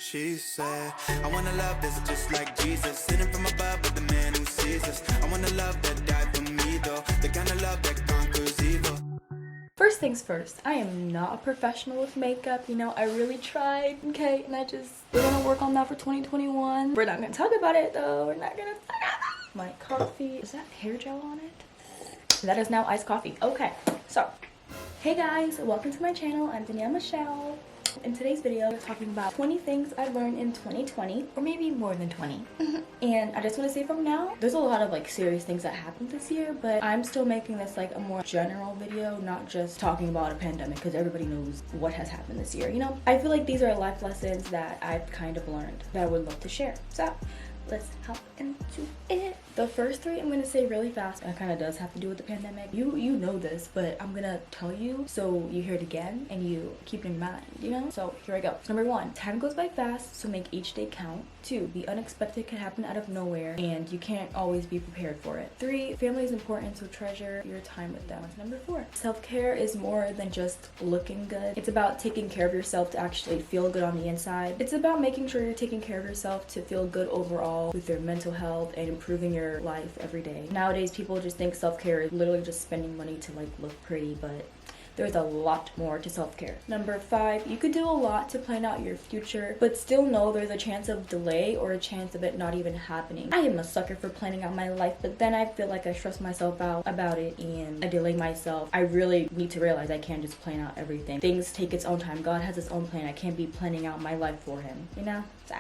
She said, I want a love that's just like Jesus, sitting from above with the man who sees us. I want a love that died for me though, the kind of love that conquers evil. First things first, I am not a professional with makeup, you know, I really tried, okay, and we're gonna work on that for 2021. We're not gonna talk about it though, we're not gonna talk about it. My coffee, is that hair gel on it? That is now iced coffee. Okay, so, hey guys, welcome to my channel. I'm Danielle Michelle. In today's video, we're talking about 20 things I learned in 2020, or maybe more than 20. And I just want to say from now, there's a lot of like serious things that happened this year, but I'm still making this like a more general video, not just talking about a pandemic, because everybody knows what has happened this year, you know? I feel like these are life lessons that I've kind of learned that I would love to share. So let's hop into it. The first three I'm gonna say really fast. It kind of does have to do with the pandemic. You know this, but I'm gonna tell you so you hear it again and you keep it in mind, you know? So here I go. Number one, time goes by fast, so make each day count. 2, the unexpected can happen out of nowhere and you can't always be prepared for it. 3, family is important, so treasure your time with them. Number 4, self-care is more than just looking good. It's about taking care of yourself to actually feel good on the inside. It's about making sure you're taking care of yourself to feel good overall with your mental health and improving your life every day. Nowadays, people just think self-care is literally just spending money to like look pretty, but there's a lot more to self-care. Number 5, you could do a lot to plan out your future, but still know there's a chance of delay or a chance of it not even happening. I am a sucker for planning out my life, but then I feel like I stress myself out about it and I delay myself. I really need to realize I can't just plan out everything. Things take its own time. God has his own plan. I can't be planning out my life for him, you know? So.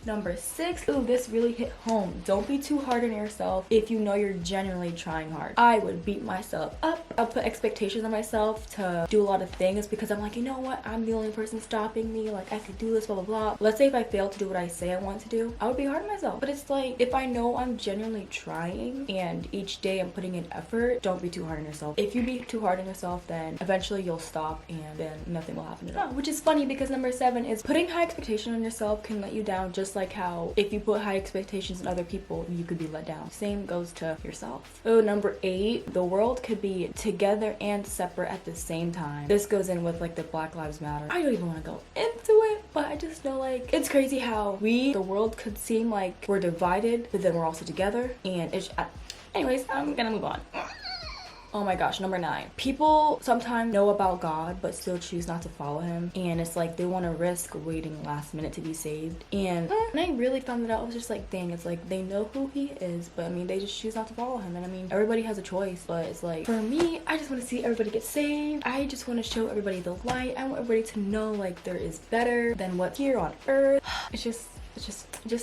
Number 6, ooh, this really hit home. Don't be too hard on yourself if you know you're genuinely trying hard. I would beat myself up. I'll put expectations on myself to do a lot of things because I'm like, you know what? I'm the only person stopping me. Like, I could do this, blah, blah, blah. Let's say if I fail to do what I say I want to do, I would be hard on myself. But it's like, if I know I'm genuinely trying and each day I'm putting in effort, don't be too hard on yourself. If you be too hard on yourself, then eventually you'll stop and then nothing will happen at all. Which is funny because number 7 is putting high expectation on yourself can let you down, just like how if you put high expectations on other people, you could be let down. Same goes to yourself. Oh, number 8, the world could be together and separate at the same time. This goes in with like the Black Lives Matter. I don't even want to go into it, but I just know like it's crazy how the world could seem like we're divided, but then we're also together. And it's anyways, I'm gonna move on. Oh my gosh, number 9. People sometimes know about God but still choose not to follow him, and it's like they want to risk waiting last minute to be saved. And when I really found it out, I was just like, dang, it's like they know who he is, but I mean they just choose not to follow him. And I mean everybody has a choice, but it's like for me, I just want to see everybody get saved. I just want to show everybody the light. I want everybody to know like there is better than what's here on earth. It just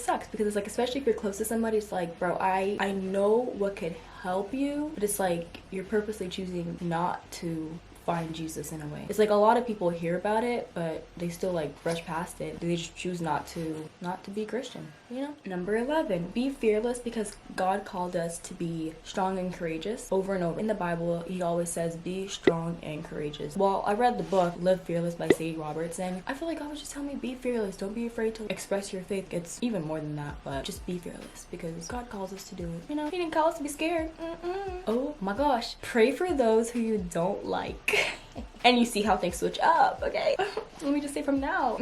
sucks because it's like, especially if you're close to somebody, it's like, bro, I know what could help you, but it's like you're purposely choosing not to find Jesus in a way. It's like a lot of people hear about it, but they still like brush past it. They just choose not to be Christian, you know? Number 11, be fearless because God called us to be strong and courageous. Over and over in the Bible, he always says, be strong and courageous. Well, I read the book, Live Fearless by Sadie Roberts, and I feel like God was just telling me, be fearless. Don't be afraid to express your faith. It's even more than that, but just be fearless because God calls us to do it. You know, he didn't call us to be scared. Oh my gosh. Pray for those who you don't like. And you see how things switch up, okay? Let me just say from now,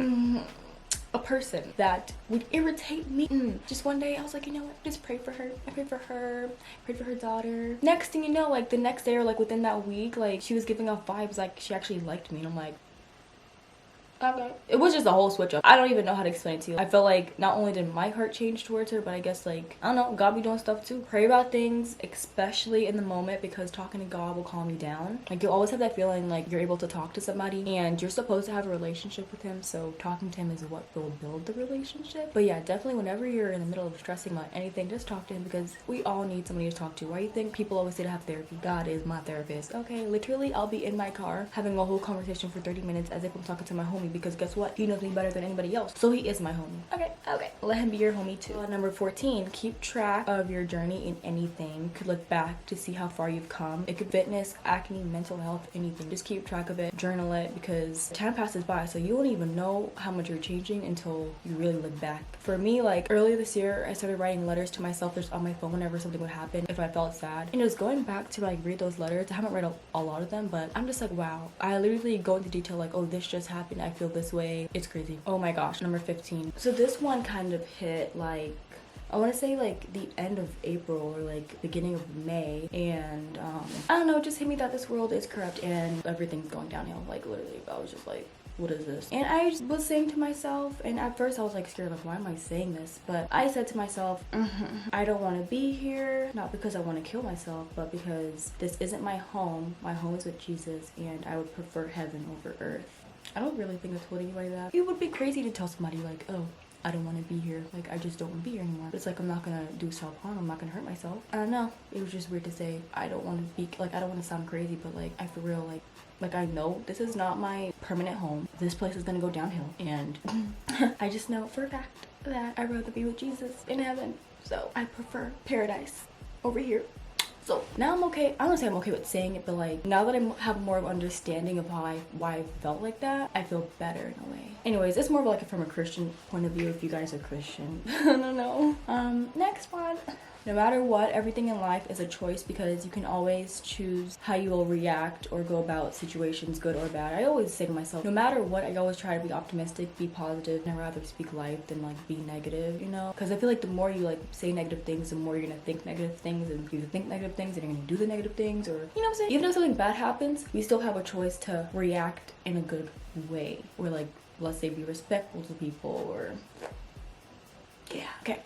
a person that would irritate me. Just one day I was like, you know what, just pray for her. I prayed for her, prayed for her daughter. Next thing you know, like the next day or like within that week, like she was giving off vibes like she actually liked me, and I'm like, okay. It was just a whole switch up. I don't even know how to explain it to you. I felt like not only did my heart change towards her, but I guess like, I don't know, God be doing stuff too. Pray about things, especially in the moment, because talking to God will calm you down. Like you'll always have that feeling like you're able to talk to somebody and you're supposed to have a relationship with him, so talking to him is what will build the relationship. But yeah, definitely whenever you're in the middle of stressing about anything, just talk to him because we all need somebody to talk to. Why do you think people always say to have therapy? God is my therapist. Okay, literally I'll be in my car having a whole conversation for 30 minutes as if I'm talking to my homie, because guess what? He knows me better than anybody else. So he is my homie. Okay. Let him be your homie too. Number 14, keep track of your journey in anything. You could look back to see how far you've come. It could fitness, acne, mental health, anything. Just keep track of it. Journal it because time passes by, so you won't even know how much you're changing until you really look back. For me, like earlier this year, I started writing letters to myself just on my phone whenever something would happen if I felt sad. And just going back to like read those letters, I haven't read a lot of them, but I'm just like, wow. I literally go into detail like, oh, this just happened. I feel this way. It's crazy. Oh my gosh. Number 15. So this one kind of hit like, I want to say like the end of April or like beginning of May, and I don't know, it just hit me that this world is corrupt and everything's going downhill. Like literally, I was just like, what is this? And I just was saying to myself, and at first I was like scared, like why am I saying this? But I said to myself, I don't want to be here, not because I want to kill myself, but because this isn't my home. My home is with Jesus, and I would prefer heaven over earth. I don't really think I told anybody that. It would be crazy to tell somebody like, oh, I don't want to be here. Like, I just don't want to be here anymore. But it's like, I'm not gonna do self-harm. I'm not gonna hurt myself. I don't know. It was just weird to say. I don't want to be, like, I don't want to sound crazy, but like, I for real, like I know this is not my permanent home. This place is gonna go downhill. And I just know for a fact that I'd rather be with Jesus in heaven. So I prefer paradise over here. So now I'm okay. I don't say I'm okay with saying it, but like now that I have more of understanding of why I felt like that, I feel better in a way. Anyways, it's more of like from a Christian point of view if you guys are Christian. I don't know. Next one. No matter what, everything in life is a choice because you can always choose how you will react or go about situations, good or bad. I always say to myself, no matter what, I always try to be optimistic, be positive, and I'd rather speak life than like be negative, you know? Because I feel like the more you like say negative things, the more you're gonna think negative things, and if you think negative things, then you're gonna do the negative things, or you know what I'm saying? Even if something bad happens, we still have a choice to react in a good way, or like, let's say be respectful to people, or yeah, okay.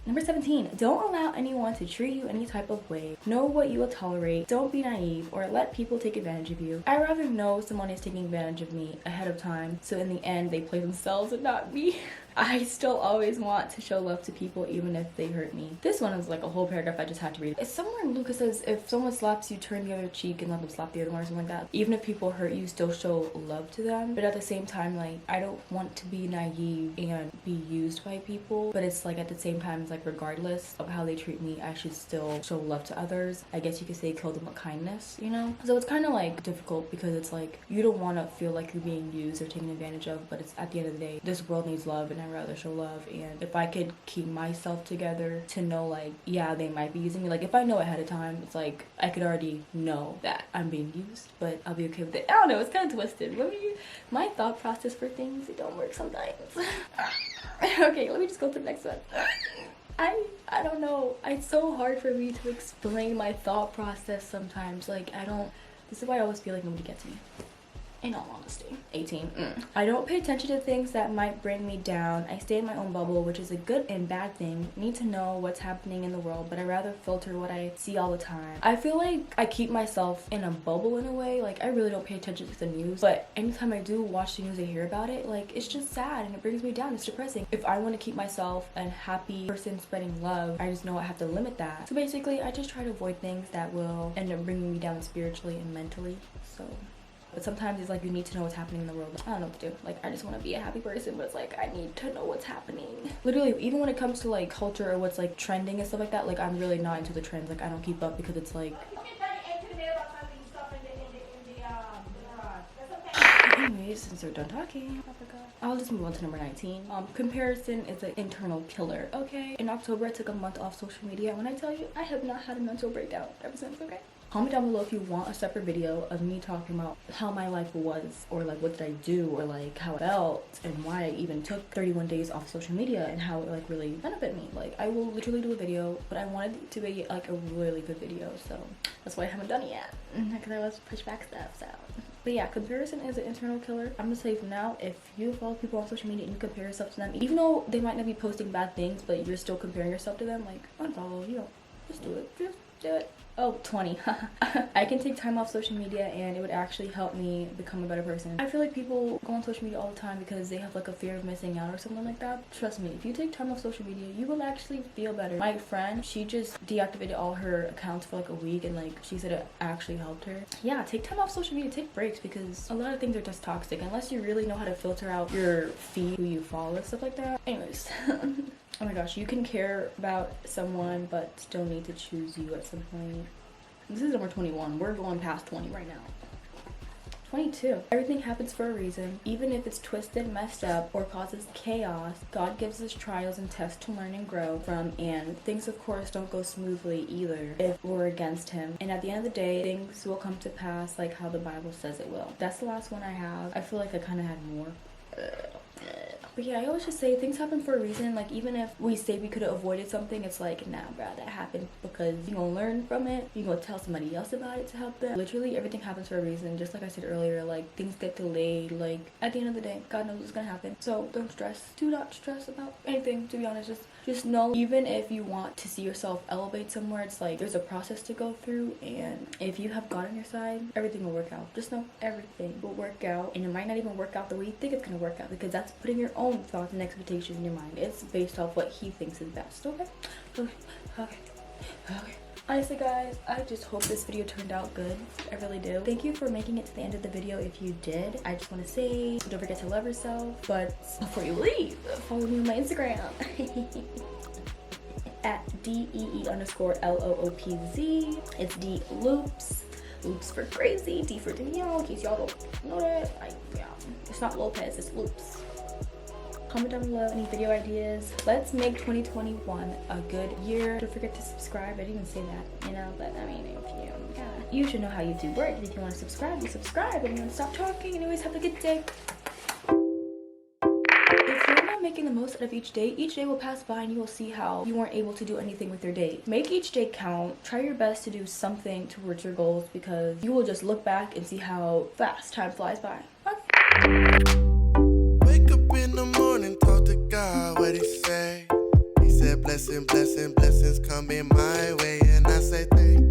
Number 17, don't allow anyone to treat you any type of way. Know what you will tolerate. Don't be naive or let people take advantage of you. I'd rather know someone is taking advantage of me ahead of time, so in the end they play themselves and not me. I still always want to show love to people even if they hurt me. This one is like a whole paragraph I just had to read. It's somewhere in Luke it says, if someone slaps you, turn the other cheek and let them slap the other one or something like that. Even if people hurt you, still show love to them. But at the same time, like, I don't want to be naive and be used by people. But it's like at the same time, it's like regardless of how they treat me, I should still show love to others. I guess you could say kill them with kindness, you know? So it's kind of like difficult because it's like you don't want to feel like you're being used or taken advantage of, but it's at the end of the day, this world needs love and I'd rather show love. And if I could keep myself together to know like, yeah, they might be using me, like if I know ahead of time, it's like I could already know that I'm being used, but I'll be okay with it. I don't know, it's kind of twisted. My thought process for things, it don't work sometimes. Okay, let me just go to the next one. I don't know, it's so hard for me to explain my thought process sometimes. Like this is why I always feel like nobody gets me, in all honesty. 18. I don't pay attention to things that might bring me down. I stay in my own bubble, which is a good and bad thing. Need to know what's happening in the world, but I rather filter what I see all the time. I feel like I keep myself in a bubble in a way. Like I really don't pay attention to the news, but anytime I do watch the news, I hear about it, like it's just sad and it brings me down. It's depressing. If I want to keep myself a happy person spreading love, I just know I have to limit that. So basically, I just try to avoid things that will end up bringing me down spiritually and mentally. So but sometimes it's like you need to know what's happening in the world. I don't know what to do. Like I just want to be a happy person, but it's like I need to know what's happening. Literally, even when it comes to like culture or what's like trending and stuff like that, like I'm really not into the trends. Like I don't keep up because it's like. Anyways, since we're done talking, I'll just move on to number 19. Comparison is an internal killer. Okay. In October, I took a month off social media. When I tell you, I have not had a mental breakdown ever since. Okay. Comment down below if you want a separate video of me talking about how my life was, or like what did I do, or like how it felt, and why I even took 31 days off social media and how it like really benefited me. Like I will literally do a video, but I wanted it to be like a really good video, so that's why I haven't done it yet because I was push back stuff. So but yeah, comparison is an internal killer. I'm gonna say from now, if you follow people on social media and you compare yourself to them, even though they might not be posting bad things, but you're still comparing yourself to them, like unfollow. You know, just do it. Just do it. Oh, 20. I can take time off social media and it would actually help me become a better person. I feel like people go on social media all the time because they have like a fear of missing out or something like that. Trust me, if you take time off social media, you will actually feel better. My friend, she just deactivated all her accounts for like a week and like she said it actually helped her. Yeah, take time off social media, take breaks, because a lot of things are just toxic unless you really know how to filter out your feed, who you follow, and stuff like that. Anyways. Oh my gosh, you can care about someone but still need to choose you at some point. This is number 21. We're going past 20 right now. 22. Everything happens for a reason. Even if it's twisted, messed up, or causes chaos, God gives us trials and tests to learn and grow from, and things of course don't go smoothly either if we're against him. And at the end of the day, things will come to pass like how the Bible says it will. That's the last one I have. I feel like I kind of had more. But yeah, I always just say things happen for a reason. Like, even if we say we could have avoided something, it's like, nah, bro, that happened because you're gonna learn from it. You're gonna tell somebody else about it to help them. Literally, everything happens for a reason. Just like I said earlier, like, things get delayed. Like, at the end of the day, God knows what's gonna happen. So don't stress. Do not stress about anything, to be honest. Just know, even if you want to see yourself elevate somewhere, it's like there's a process to go through, and if you have God on your side, everything will work out. Just know everything will work out, and it might not even work out the way you think it's gonna work out, because that's putting your own thoughts and expectations in your mind. It's based off what he thinks is best. Okay. Honestly, guys, I just hope this video turned out good. I really do. Thank you for making it to the end of the video if you did. I just want to say, don't forget to love yourself. But before you leave, follow me on my Instagram. at DEE_LOOPZ. It's D Loops. Loops for crazy. D for Danielle, in case y'all don't know that. Yeah. It's not Lopez, it's Loops. Comment down below any video ideas. Let's make 2021 a good year. Don't forget to subscribe. I didn't even say that, but I mean, you should know how YouTube works. If you want to subscribe, you subscribe. And you want to stop talking. Anyways, have a good day. If you're not making the most out of each day will pass by and you will see how you weren't able to do anything with your day. Make each day count. Try your best to do something towards your goals, because you will just look back and see how fast time flies by. Okay. Wake up in the morning, talk to God, what he say? He said blessings coming my way, and I say thank you.